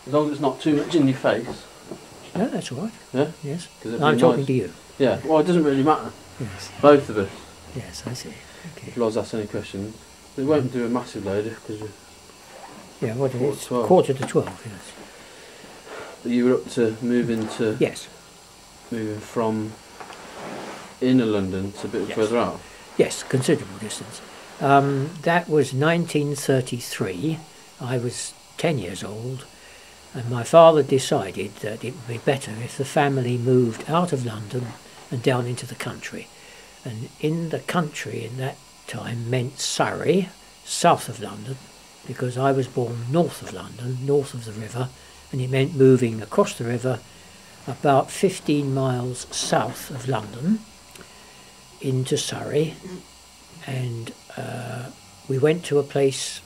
As long as it's not too much in your face. No, that's all right. Yeah? Yes. I'm I'm talking to you. Yeah, well, it doesn't really matter. Yes. Both of us. Yes, I see. Okay. If Loz asks any questions. We won't do a massive load because Yeah, what is it? 12. Quarter to 12, yes. But you were up to moving from inner London to a bit further out. Yes, considerable distance. That was 1933. I was 10 years old, and my father decided that it would be better if the family moved out of London and down into the country. And in the country in that time meant Surrey, south of London, because I was born north of London, north of the river, and it meant moving across the river about 15 miles south of London into Surrey, and we went to a place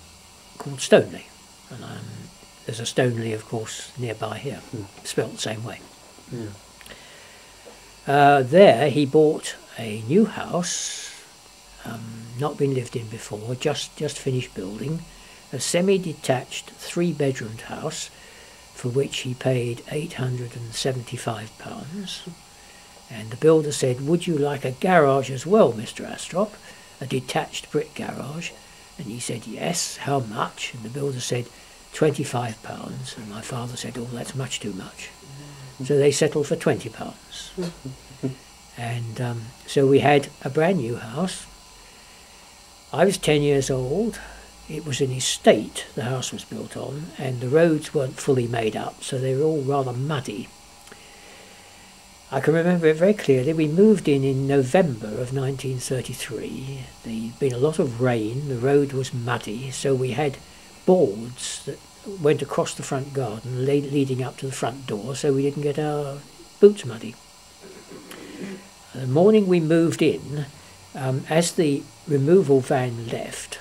called Stoneleigh, and there's a Stoneleigh, of course, nearby here, spelt the same way. There he bought a new house, not been lived in before, just finished building, a semi-detached 3-bedroomed house for which he paid £875. And the builder said, "Would you like a garage as well, Mr. Astrop? A detached brick garage?" And he said, "Yes, how much?" And the builder said, £25. And my father said, "Oh, that's much too much." So they settled for £20. And so we had a brand new house. I was 10 years old. It was an estate the house was built on, and the roads weren't fully made up, so they were all rather muddy. I can remember it very clearly. We moved in November of 1933. There'd been a lot of rain, the road was muddy, so we had boards that went across the front garden leading up to the front door so we didn't get our boots muddy. The morning we moved in, as the removal van left,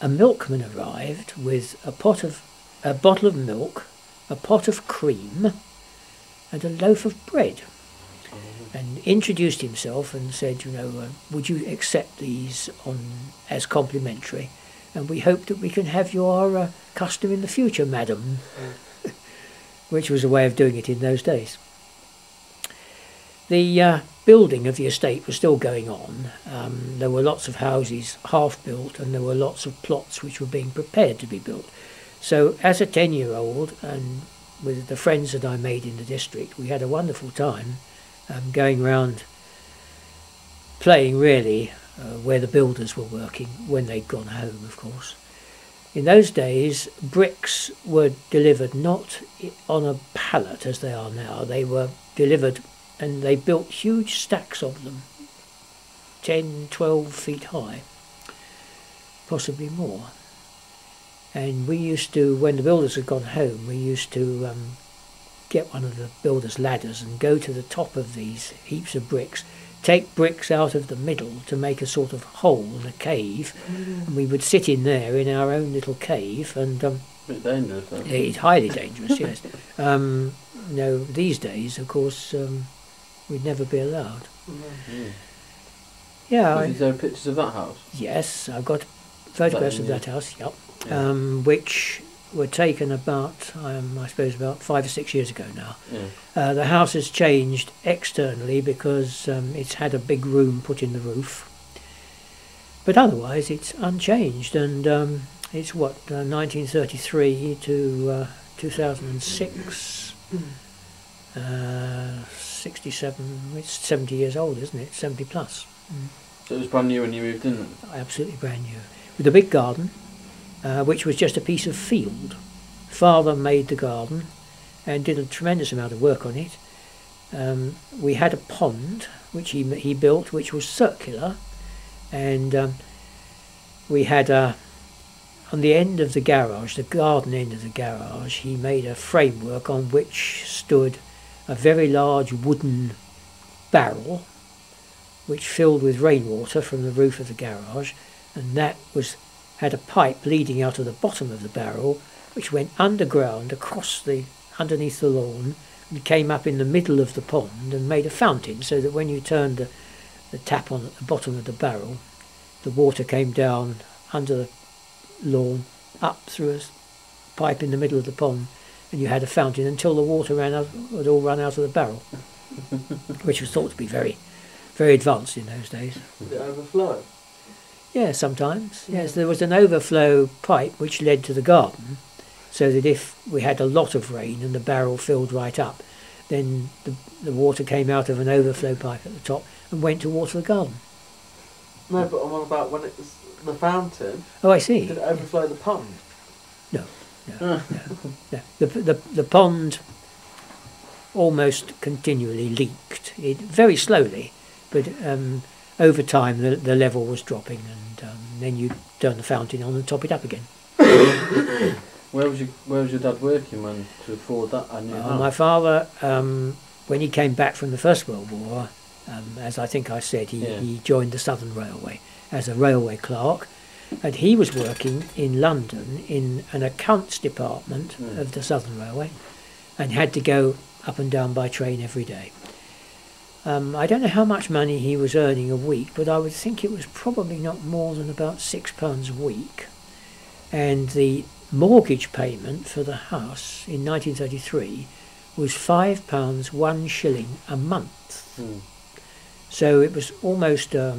a milkman arrived with a bottle of milk, a pot of cream, and a loaf of bread, and introduced himself and said, "Would you accept these as complimentary? And we hope that we can have your custom in the future, madam," which was a way of doing it in those days. The building of the estate was still going on. There were lots of houses half built, and there were lots of plots which were being prepared to be built. So as a 10-year-old, and with the friends that I made in the district, we had a wonderful time going round playing really where the builders were working, when they'd gone home, of course. In those days, bricks were delivered not on a pallet as they are now. They were delivered, and they built huge stacks of them, 10, 12 feet high, possibly more. And we used to, when the builders had gone home, we used to get one of the builders' ladders and go to the top of these heaps of bricks, take bricks out of the middle to make a sort of hole in a cave, and we would sit in there in our own little cave. And a bit dangerous, though. It's highly dangerous, yes. These days, of course, we'd never be allowed. Yeah. Is there pictures of that house? Yes, I've got photographs of that house, yep. Yeah. Which were taken about, I suppose, about 5 or 6 years ago now. Yeah. The house has changed externally because it's had a big room put in the roof. But otherwise it's unchanged, and it's 1933 to 2006. 67, it's 70 years old, isn't it? 70 plus. So it was brand new when you moved in? Absolutely brand new. With a big garden, which was just a piece of field. Father made the garden and did a tremendous amount of work on it. We had a pond which he built, which was circular, and we had on the end of the garage, the garden end of the garage, he made a framework on which stood a very large wooden barrel which filled with rainwater from the roof of the garage, and that had a pipe leading out of the bottom of the barrel which went underground underneath the lawn and came up in the middle of the pond and made a fountain, so that when you turned the tap on at the bottom of the barrel, the water came down under the lawn, up through a pipe in the middle of the pond, and you had a fountain until the water had all run out of the barrel, which was thought to be very, very advanced in those days. Did it overflow? Yeah, sometimes. Yes, there was an overflow pipe which led to the garden, so that if we had a lot of rain and the barrel filled right up, then the water came out of an overflow pipe at the top and went to water the garden. No, but I'm on about when it was the fountain. Oh, I see. Did it overflow the pond? No. The pond almost continually leaked. It very slowly, but over time the level was dropping, and then you turn the fountain on and top it up again. Where was your dad working when to afford that? I knew My father, when he came back from the First World War, as I think I said, he joined the Southern Railway as a railway clerk, and he was working in London in an accounts department of the Southern Railway, and had to go up and down by train every day. I don't know how much money he was earning a week, but I would think it was probably not more than about £6 a week. And the mortgage payment for the house in 1933 was £5 1 shilling a month. So it was almost it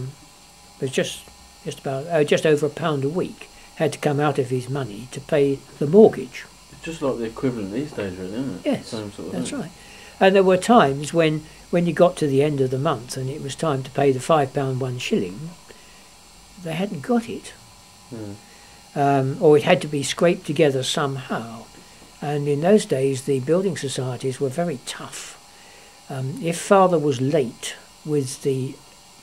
was just over £1 a week had to come out of his money to pay the mortgage. Just like the equivalent these days, really, isn't it? Yes, Same sort of that's thing. right. And there were times when you got to the end of the month and it was time to pay the £5 1 shilling, they hadn't got it. Or it had to be scraped together somehow. And in those days the building societies were very tough. If father was late with the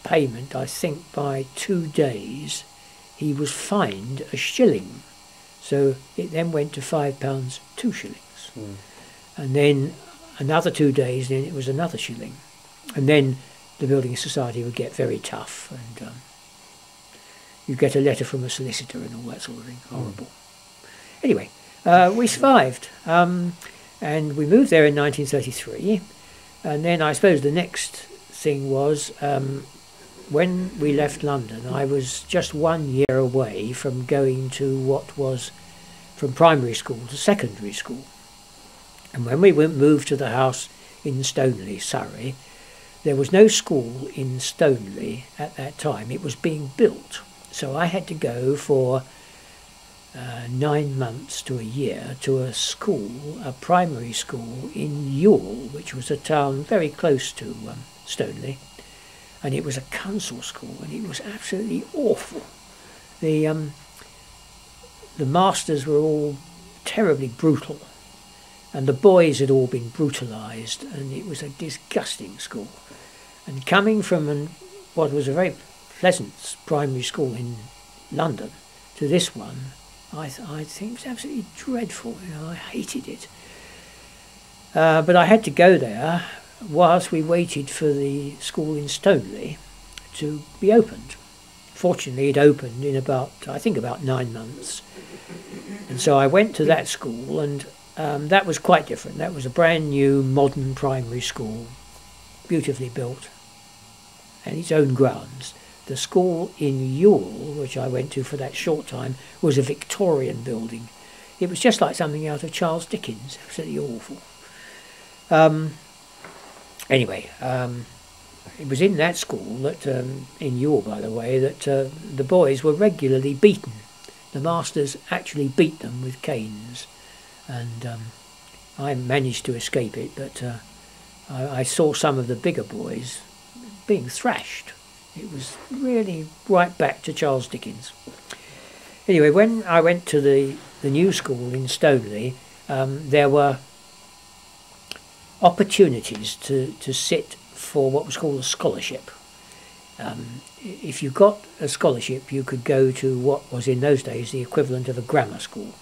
payment, I think by 2 days, he was fined a shilling. So it then went to £5 2 shillings. And then another 2 days, then it was another shilling. And then the building society would get very tough, and you get a letter from a solicitor and all that sort of thing. Horrible. Anyway, we survived, and we moved there in 1933. And then I suppose the next thing was when we left London, I was just 1 year away from going to what was from primary school to secondary school. And when we moved to the house in Stoneleigh, Surrey, there was no school in Stoneleigh at that time. It was being built. So I had to go for 9 months to a year to a school, a primary school in Ewell, which was a town very close to Stoneleigh. And it was a council school, and it was absolutely awful. The masters were all terribly brutal, and the boys had all been brutalised, and it was a disgusting school. And coming from what was a very pleasant primary school in London to this one, I think it was absolutely dreadful. I hated it. But I had to go there whilst we waited for the school in Stoneleigh to be opened. Fortunately, it opened in about 9 months. And so I went to that school, and that was quite different. That was a brand new, modern primary school, beautifully built, and its own grounds. The school in Ewell, which I went to for that short time, was a Victorian building. It was just like something out of Charles Dickens, absolutely awful. Anyway, it was in that school that, in Ewell by the way, that the boys were regularly beaten. The masters actually beat them with canes, and I managed to escape it, but I saw some of the bigger boys being thrashed. It was really right back to Charles Dickens. Anyway, when I went to the new school in Stoneleigh, there were opportunities to sit for what was called a scholarship. If you got a scholarship, you could go to what was in those days the equivalent of a grammar school.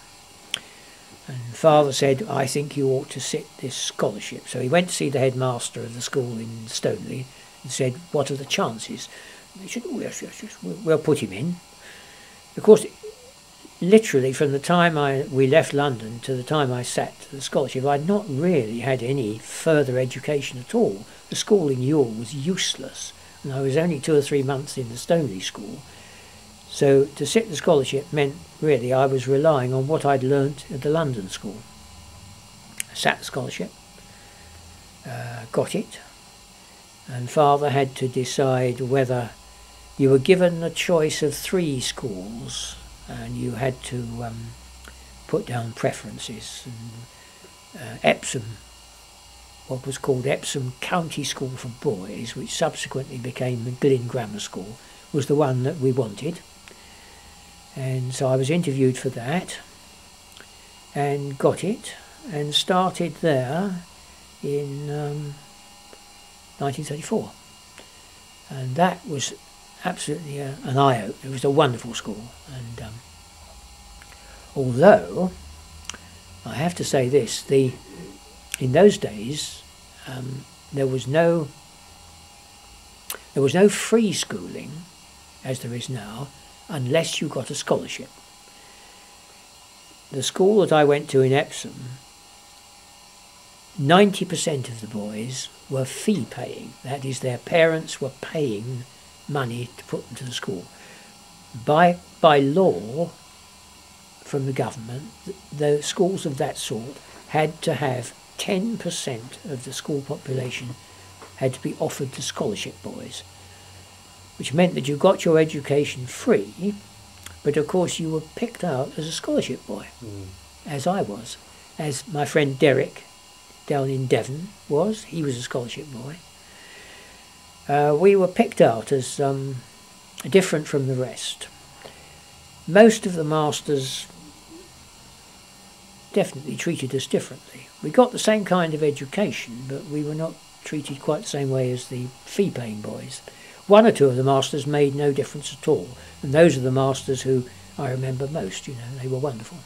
And father said, I think you ought to sit this scholarship. So he went to see the headmaster of the school in Stoneleigh and said, what are the chances? And they said, oh yes, we'll put him in. Of course, literally from the time we left London to the time I sat the scholarship, I'd not really had any further education at all. The school in Ewell was useless, and I was only 2 or 3 months in the Stoneleigh school. So to sit the scholarship meant really I was relying on what I'd learnt at the London school. I sat the scholarship, got it, and father had to decide whether you were given a choice of 3 schools and you had to put down preferences. And Epsom, what was called Epsom County School for Boys, which subsequently became Glyn Grammar School, was the one that we wanted. And so I was interviewed for that and got it and started there in 1934. And that was absolutely an eye-opener. It was a wonderful school. And although I have to say this, in those days there was no free schooling as there is now, unless you got a scholarship. The school that I went to in Epsom, 90% of the boys were fee paying. That is, their parents were paying money to put them to the school. By law from the government, the schools of that sort had to have 10% of the school population had to be offered to scholarship boys, which meant that you got your education free, but of course you were picked out as a scholarship boy, as I was, as my friend Derek down in Devon was. He was a scholarship boy. We were picked out as different from the rest. Most of the masters definitely treated us differently. We got the same kind of education, but we were not treated quite the same way as the fee-paying boys. 1 or 2 of the masters made no difference at all, and those are the masters who I remember most. You know, they were wonderful.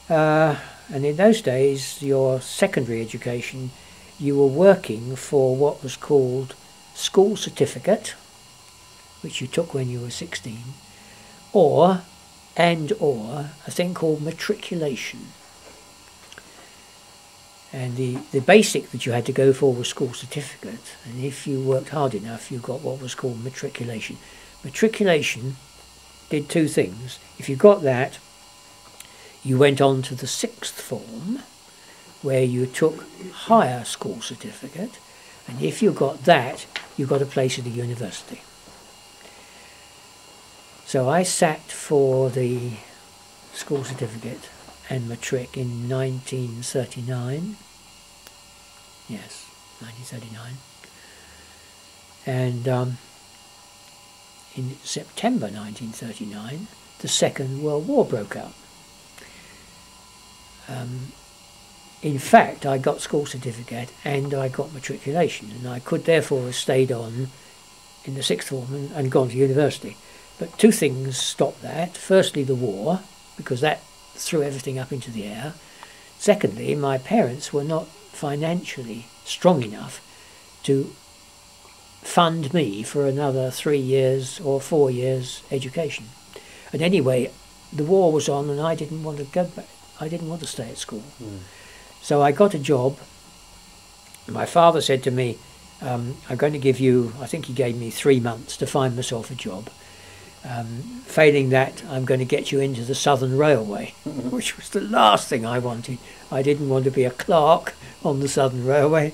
And in those days, your secondary education, you were working for what was called school certificate, which you took when you were 16, or a thing called matriculation. And the basic that you had to go for was school certificate, and if you worked hard enough you got what was called matriculation. Matriculation did 2 things. If you got that, you went on to the 6th form, where you took higher school certificate, and if you got that, you got a place at the university. So I sat for the school certificate and matric in 1939. Yes, 1939. And in September 1939, the Second World War broke out. In fact, I got school certificate and I got matriculation, and I could therefore have stayed on in the 6th form and gone to university. But 2 things stopped that. Firstly, the war, because that threw everything up into the air. Secondly, my parents were not financially strong enough to fund me for another 3 years or 4 years education. And anyway, the war was on and I didn't want to go back. I didn't want to stay at school. So I got a job. My father said to me, I'm going to give you, I think he gave me 3 months to find myself a job. Failing that, I'm going to get you into the Southern Railway, which was the last thing I wanted. I didn't want to be a clerk on the Southern Railway,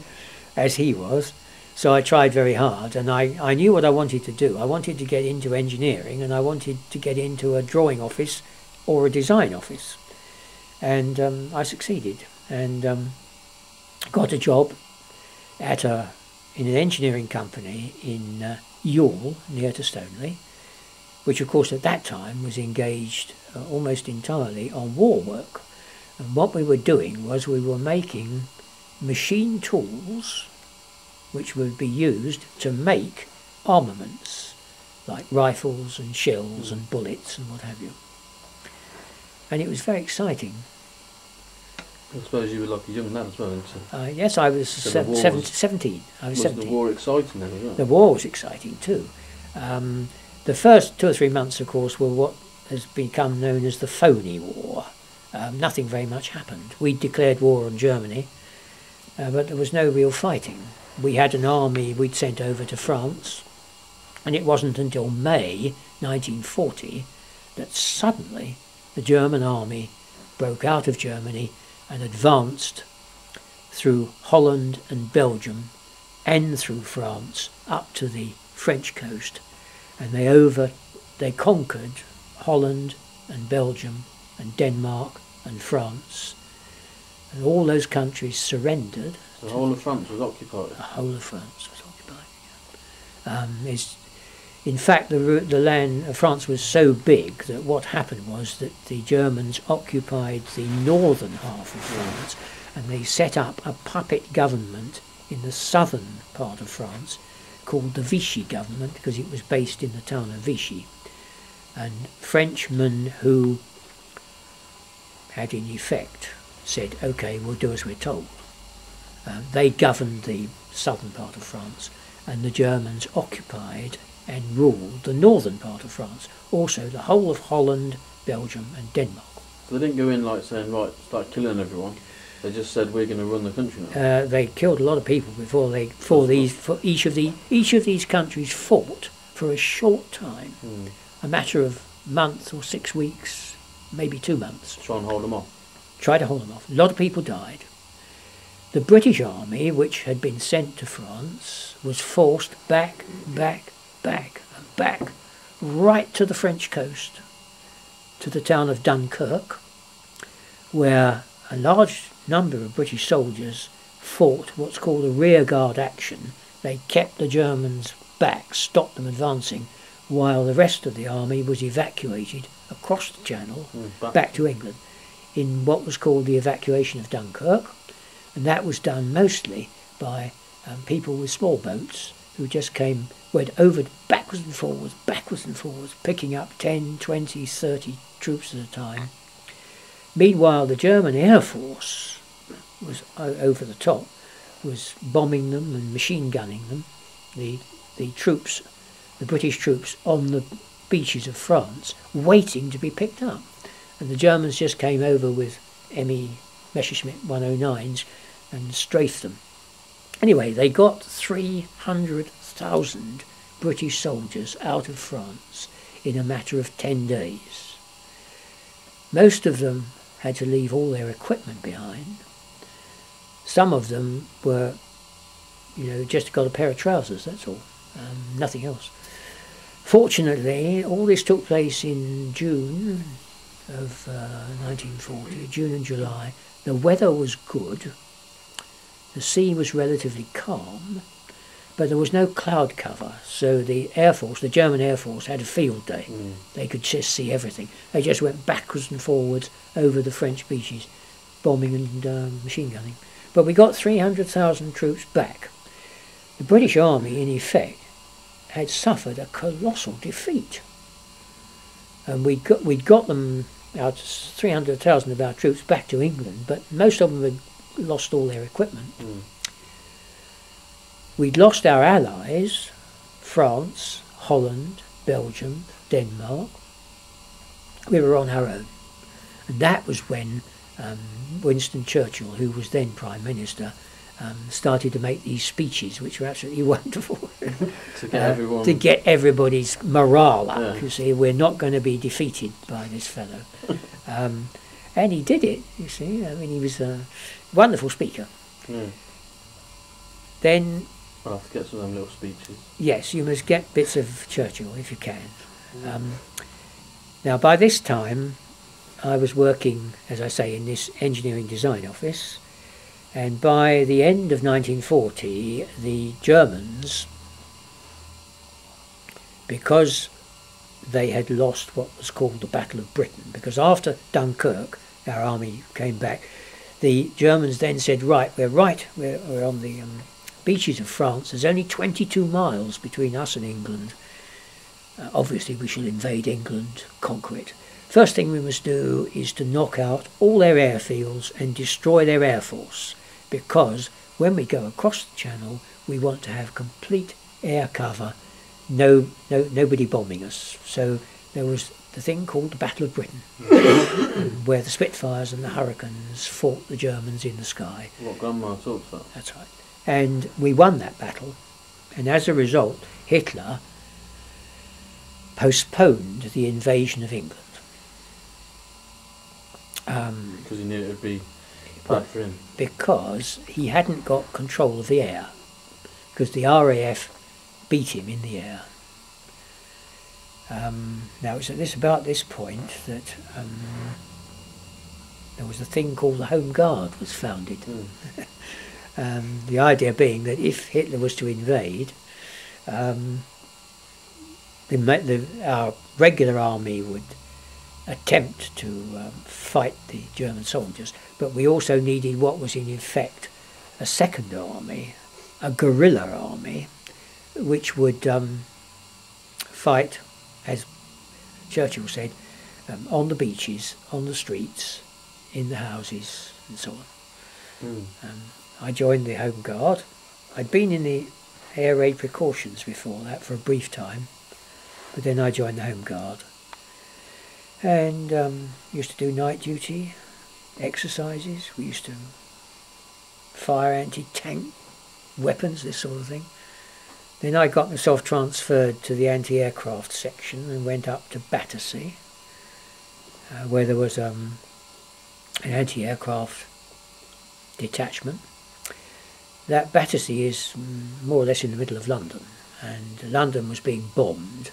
as he was. So I tried very hard, and I knew what I wanted to do. I wanted to get into engineering, and I wanted to get into a drawing office or a design office. And I succeeded, and got a job at in an engineering company in Youghal, near to Stoneleigh, which of course at that time was engaged almost entirely on war work. And what we were doing was we were making machine tools which would be used to make armaments, like rifles and shells and bullets and what have you. And it was very exciting. I suppose you were like a young lad as well, yes, I was 17. I was 17. Was the war exciting then as well? The war was exciting too. The first 2 or 3 months, of course, were what has become known as the phony war. Nothing very much happened. We declared war on Germany, but there was no real fighting. We had an army we'd sent over to France, and it wasn't until May 1940 that suddenly the German army broke out of Germany and advanced through Holland and Belgium and through France up to the French coast, and they conquered Holland and Belgium and Denmark and France, and all those countries surrendered. So the whole of France was occupied? The whole of France was occupied, yeah. In fact, the land of France was so big that what happened was that the Germans occupied the northern half of France, and they set up a puppet government in the southern part of France called the Vichy government, because it was based in the town of Vichy. And Frenchmen who had in effect said, OK, we'll do as we're told. They governed the southern part of France, and the Germans occupied and ruled the northern part of France, also the whole of Holland, Belgium and Denmark. So they didn't go in like saying, right, start killing everyone. They just said, we're going to run the country now. They killed a lot of people before each of these countries fought for a short time, a matter of months or 6 weeks, maybe 2 months. Try and hold them off. Try to hold them off. A lot of people died. The British army, which had been sent to France, was forced back, right to the French coast, to the town of Dunkirk, where a large number of British soldiers fought what's called a rearguard action. They kept the Germans back, stopped them advancing, while the rest of the army was evacuated across the channel back to England in what was called the evacuation of Dunkirk. And that was done mostly by people with small boats who just went over backwards and forwards, picking up 10, 20, 30 troops at a time. Meanwhile, the German Air Force was over the top, was bombing them and machine gunning them. The troops, the British troops on the beaches of France, waiting to be picked up. And the Germans just came over with ME Messerschmitt 109s and strafed them. Anyway, they got 300,000 British soldiers out of France in a matter of 10 days. Most of them had to leave all their equipment behind. Some of them were, just got a pair of trousers, that's all, nothing else. Fortunately, all this took place in June of 1940, June and July. The weather was good, the sea was relatively calm, but there was no cloud cover, so the Air Force, the German Air Force, had a field day. They could just see everything. They just went backwards and forwards over the French beaches, bombing and machine gunning. But we got 300,000 troops back. The British Army, in effect, had suffered a colossal defeat. And we'd got them, out 300,000 of our troops, back to England, but most of them had lost all their equipment. We'd lost our allies, France, Holland, Belgium, Denmark. We were on our own. And that was when Winston Churchill, who was then Prime Minister, started to make these speeches, which were absolutely wonderful. To get everybody's morale up, you see. We're not going to be defeated by this fellow. And he did it, you see. I mean, he was a wonderful speaker. Then... I'll have to get some of them little speeches. Yes, you must get bits of Churchill if you can. Now, by this time, I was working, as I say, in this engineering design office, and by the end of 1940, the Germans, because they had lost what was called the Battle of Britain, because after Dunkirk, our army came back, the Germans then said, we're on the beaches of France. There's only 22 miles between us and England. Obviously, we shall invade England, conquer it. First thing we must do is to knock out all their airfields and destroy their air force, because when we go across the channel, we want to have complete air cover, nobody bombing us. So there was the thing called the Battle of Britain, where the Spitfires and the Hurricanes fought the Germans in the sky. What Grandma talks about. That's right. And we won that battle, and as a result, Hitler postponed the invasion of England. Because he knew it would be bad for him. Because he hadn't got control of the air, because the RAF beat him in the air. Now it's at about this point that there was a thing called the Home Guard was founded. The idea being that if Hitler was to invade, our regular army would attempt to fight the German soldiers, but we also needed what was in effect a second army, a guerrilla army, which would fight, as Churchill said, on the beaches, on the streets, in the houses, and so on. I joined the Home Guard. I'd been in the air raid precautions before that for a brief time, but then I joined the Home Guard and used to do night duty, exercises. We used to fire anti-tank weapons, this sort of thing. Then I got myself transferred to the anti-aircraft section and went up to Battersea, where there was an anti-aircraft detachment. That Battersea is more or less in the middle of London, and London was being bombed.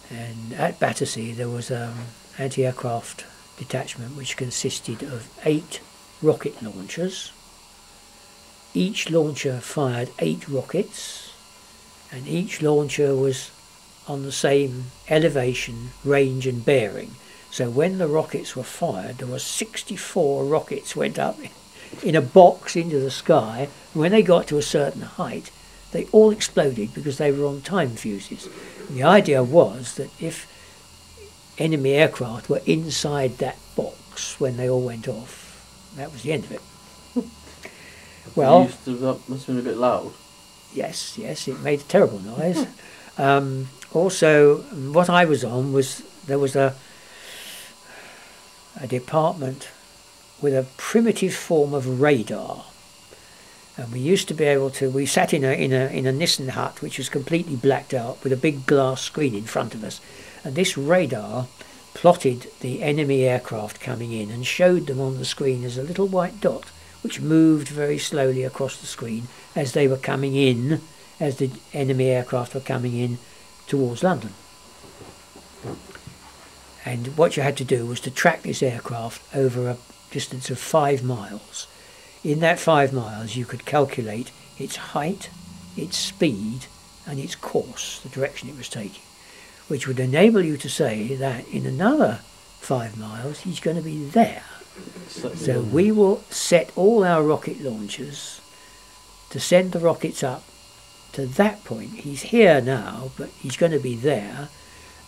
And at Battersea there was an anti-aircraft detachment which consisted of 8 rocket launchers. Each launcher fired 8 rockets, and each launcher was on the same elevation, range and bearing. So when the rockets were fired, there were 64 rockets went up in a box into the sky. And when they got to a certain height, they all exploded because they were on time fuses. And the idea was that if enemy aircraft were inside that box when they all went off, that was the end of it. Well, that must have been a bit loud. Yes, it made a terrible noise. Also, what I was on was, there was a department with a primitive form of radar, and we used to be able to. We sat in a Nissen hut which was completely blacked out with a big glass screen in front of us, and this radar plotted the enemy aircraft coming in and showed them on the screen as a little white dot, which moved very slowly across the screen as they were coming in, as the enemy aircraft were coming in towards London. And what you had to do was to track this aircraft over a distance of 5 miles. In that 5 miles you could calculate its height, its speed and its course, the direction it was taking, which would enable you to say that in another 5 miles he's going to be there. So we will set all our rocket launchers to send the rockets up to that point. He's here now, but he's going to be there,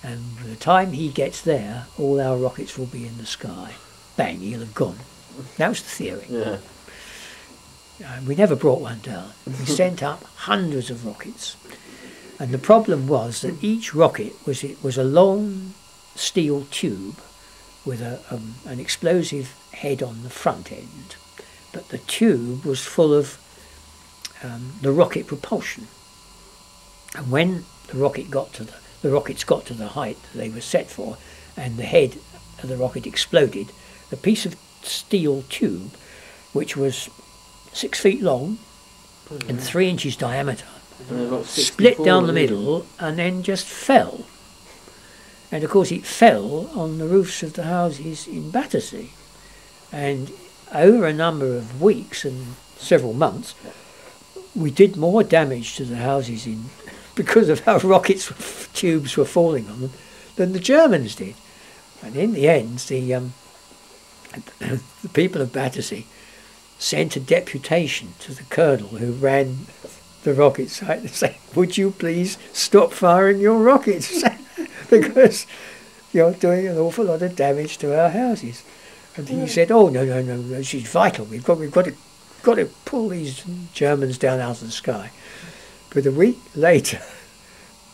and by the time he gets there, all our rockets will be in the sky. Bang, he'll have gone. That was the theory. Yeah. We never brought one down. We sent up hundreds of rockets, and the problem was that each rocket was a long steel tube with an explosive head on the front end, but the tube was full of the rocket propulsion. And when the rockets got to the height that they were set for, and the head of the rocket exploded, the piece of steel tube, which was 6 feet long and 3 inches diameter, split down the middle and then just fell. And of course it fell on the roofs of the houses in Battersea, and over a number of weeks and several months we did more damage to the houses because of how tubes were falling on them than the Germans did. And in the end the people of Battersea sent a deputation to the colonel who ran the rocket site and said, would you please stop firing your rockets because you're doing an awful lot of damage to our houses. And he said, oh no, she's vital, we've got to pull these Germans down out of the sky. But a week later,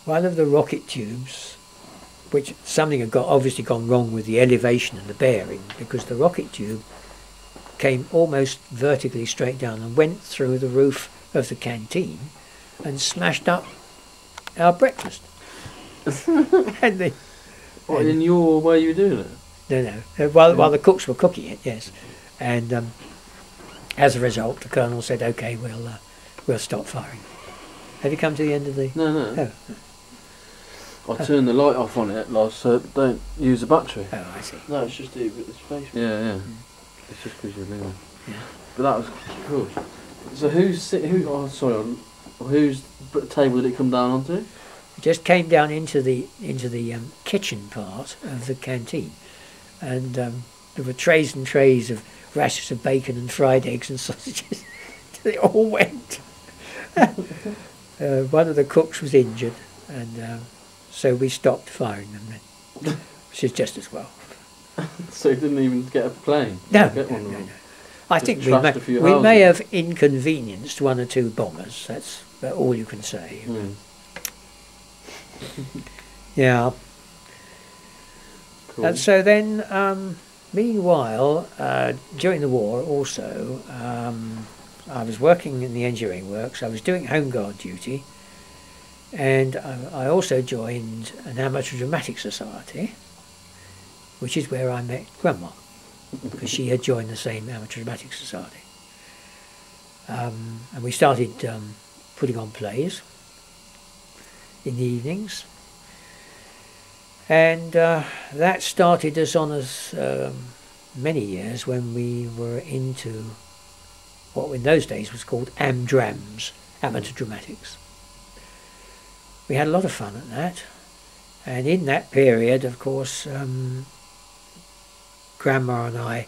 one of the rocket tubes, which something had obviously gone wrong with the elevation and the bearing, because the rocket tube came almost vertically straight down and went through the roof of the canteen and smashed up our breakfast. and the, What, in your way you were doing it? no. While the cooks were cooking it, yes. And as a result, the colonel said, "Okay, we'll stop firing." Have you come to the end of the? No. Oh. I turned the light off on it, so don't use the battery. Oh, I see. No, it's just the space. Yeah. It's just because you're leaving. Yeah. But that was cool. So whose table did it come down onto? It just came down into the kitchen part of the canteen, and there were trays and trays of rashers of bacon and fried eggs and sausages. They all went. One of the cooks was injured, and so we stopped firing them then, which is just as well. So he didn't even get a plane? No. I Just think we may have inconvenienced one or two bombers. That's about all you can say. Mm. Yeah. Cool. And so then, meanwhile, during the war also, I was working in the engineering works. I was doing home guard duty, and I also joined an amateur dramatic society, which is where I met Grandma, because she had joined the same amateur dramatic society. And we started putting on plays in the evenings, and that started us on as many years when we were into what in those days was called AmDrams, amateur dramatics. We had a lot of fun at that, and in that period, of course, Grandma and I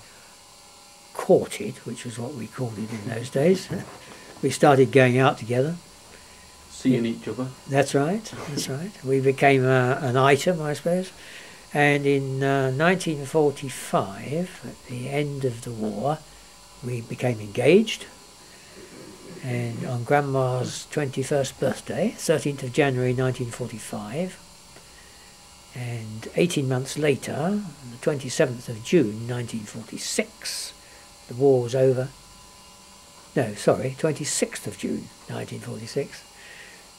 courted, which was what we called it in those days. We started going out together. Seeing each other. That's right. We became an item, I suppose. And in 1945, at the end of the war, we became engaged. And on Grandma's 21st birthday, 13th of January 1945, and 18 months later, on the 27th of June 1946, the war was over. No, sorry, 26th of June 1946,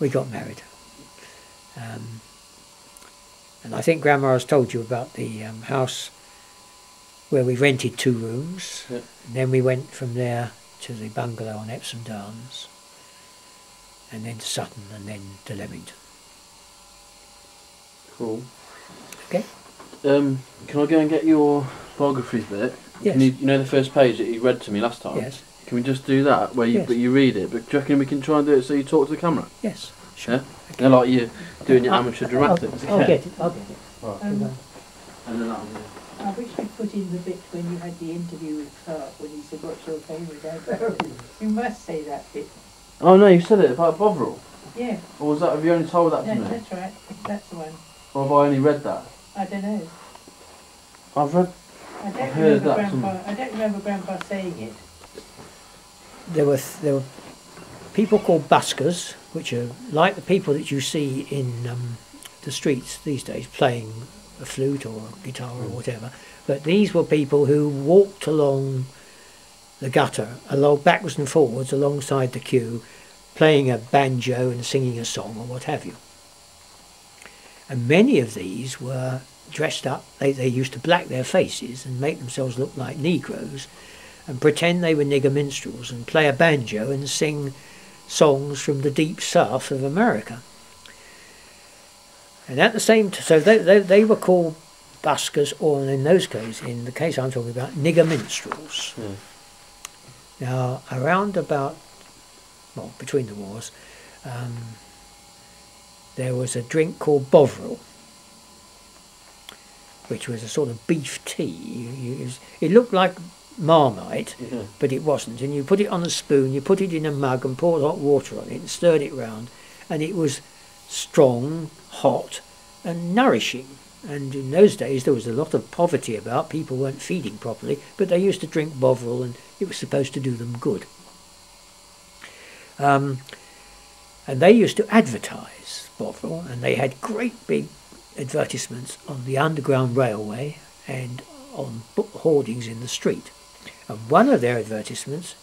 we got married. And I think Grandma has told you about the house where we rented 2 rooms. Yep. And then we went from there to the bungalow on Epsom Downs, and then to Sutton, and then to Leamington. Cool. Okay. Can I go and get your biographies bit? Yes. You know the first page that you read to me last time? Yes. Can we just do that, where Yes. but you read it, but do you reckon we can try and do it so you talk to the camera? Yes. Sure. Yeah? Okay. Like you're doing your amateur dramatics. I'll get it. Right. And And then that'll be I wish you put in the bit when you had the interview with Clark when he said, "What's your favourite advert?" You must say that bit. Oh no, you said it about Bovril. Yeah, Or was that, have you only told that to me? that's right. That's the one. Or have I only read that? I don't know. I've read... I don't I've heard remember that Grandpa. I don't remember Grandpa saying it. There were people called buskers, which are like the people that you see in the streets these days playing a flute or a guitar or whatever. But these were people who walked along the gutter, along backwards and forwards alongside the queue, playing a banjo and singing a song or what have you. And many of these were dressed up. They used to black their faces and make themselves look like Negroes and pretend they were nigger minstrels and play a banjo and sing songs from the deep south of America. And at the same time, so they were called buskers, or in those cases, in the case I'm talking about, nigger minstrels. Yeah. Now, around about, well, between the wars, there was a drink called Bovril, which was a sort of beef tea. It looked like Marmite, but it wasn't. And you put it on a spoon, you put it in a mug and poured hot water on it and stirred it round, and it was strong, hot and nourishing. And in those days there was a lot of poverty about, people weren't feeding properly, but they used to drink Bovril and it was supposed to do them good. And they used to advertise Bovril, and they had great big advertisements on the Underground Railway and on hoardings in the street. And one of their advertisements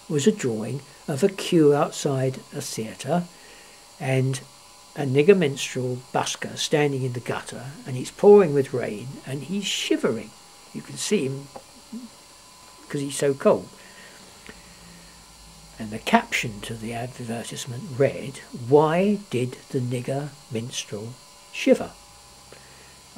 was a drawing of a queue outside a theatre, and a nigger minstrel busker standing in the gutter, and it's pouring with rain, and he's shivering. You can see him because he's so cold. And the caption to the advertisement read, "Why did the nigger minstrel shiver?"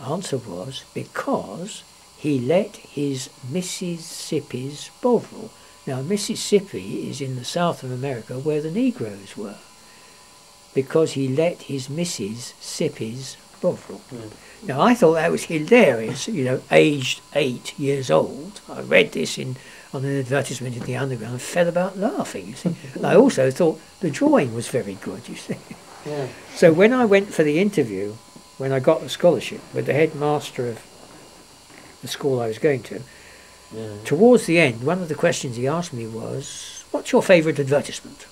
Answer was, because he let his Mississippi's bovril. Now, Mississippi is in the south of America where the Negroes were. Because he let his Mississippi's bovril. Now, I thought that was hilarious, you know, aged 8 years old. I read this on an advertisement in the Underground and fell about laughing, you see. And I also thought the drawing was very good, you see. Yeah. So when I went for the interview, when I got the scholarship with the headmaster of the school I was going to, towards the end, one of the questions he asked me was, "What's your favourite advertisement?"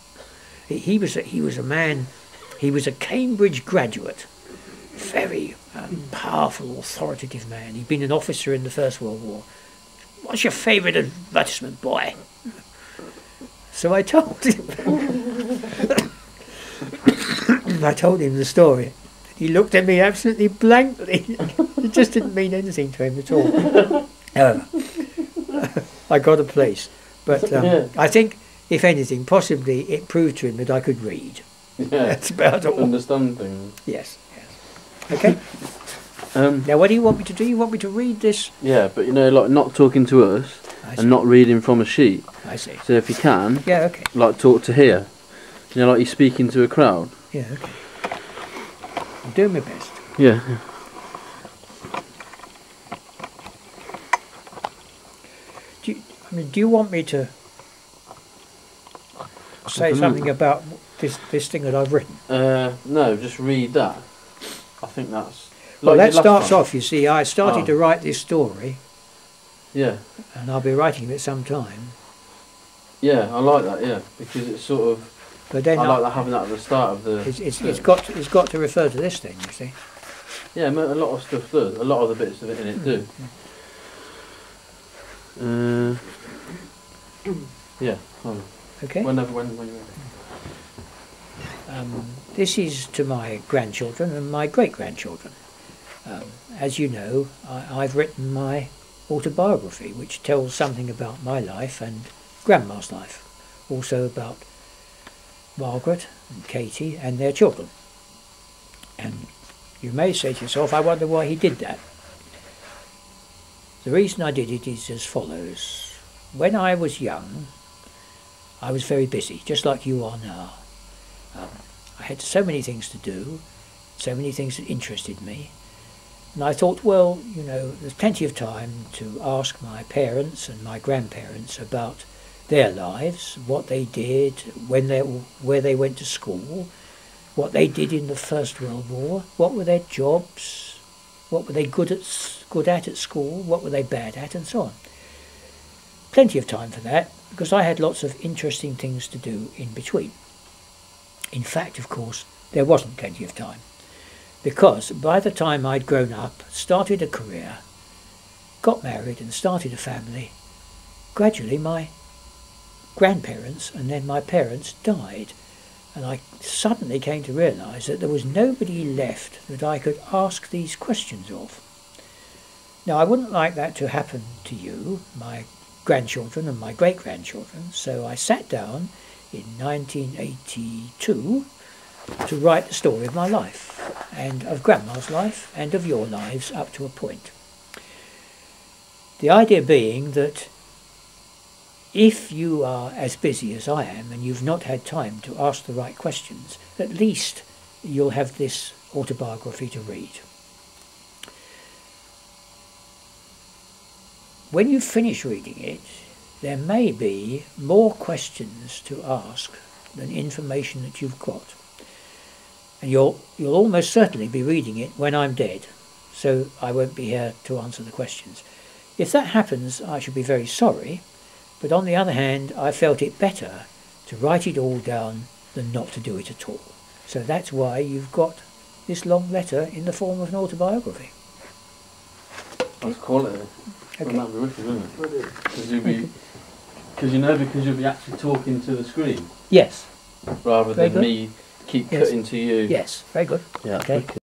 He was a man, he was a Cambridge graduate, very powerful, authoritative man. He'd been an officer in the First World War. "What's your favourite advertisement, boy?" So I told him. I told him the story. He looked at me absolutely blankly. It just didn't mean anything to him at all. However, I got a place. But I think, if anything, possibly it proved to him that I could read. Yeah. That's about all. Understand things. Yes. Okay. Now, what do you want me to do? You want me to read this? Yeah, but you know, like not talking to us and not reading from a sheet. I see. So if you can, Yeah, okay. like talk to here. You know, like you're speaking to a crowd. Yeah, okay. I'm doing my best. Yeah. Do you want me to say something about this thing that I've written? No, just read that. I think that's... Well, like that starts off, you see, I started to write this story. Yeah. And I'll be writing it some time. Yeah, I like that, yeah, because it's sort of... But then I like that, having that at the start of the... It's got to refer to this thing, you see. Yeah, a lot of stuff does. A lot of the bits of it in it do. Yeah. Okay. When you're ready. This is to my grandchildren and my great-grandchildren. As you know, I've written my autobiography, which tells something about my life and Grandma's life. Also about Margaret and Katie and their children. And you may say to yourself, I wonder why he did that. The reason I did it is as follows. When I was young, I was very busy, just like you are now. I had so many things to do, so many things that interested me. And I thought, well, you know, there's plenty of time to ask my parents and my grandparents about their lives, what they did, where they went to school, what they did in the First World War, what were their jobs, what were they good at school, what were they bad at, and so on. Plenty of time for that, because I had lots of interesting things to do in between. In fact, of course, there wasn't plenty of time, because by the time I'd grown up, started a career, got married and started a family, gradually my grandparents and then my parents died, and I suddenly came to realise that there was nobody left that I could ask these questions of. Now, I wouldn't like that to happen to you, my grandchildren and my great-grandchildren, so I sat down in 1982 to write the story of my life, and of Grandma's life, and of your lives up to a point. The idea being that if you are as busy as I am and you've not had time to ask the right questions, at least you'll have this autobiography to read. When you finish reading it, there may be more questions to ask than information that you've got. And you'll almost certainly be reading it when I'm dead, so I won't be here to answer the questions. If that happens, I shall be very sorry, but on the other hand, I felt it better to write it all down than not to do it at all. So that's why you've got this long letter in the form of an autobiography. That's quality. Okay. Well, that'd be wicked, wouldn't it? Because you'll be actually talking to the screen. Yes. Rather Very than good. me keep Yes. cutting to you. Yes, very good. Yeah. Okay. Wicked.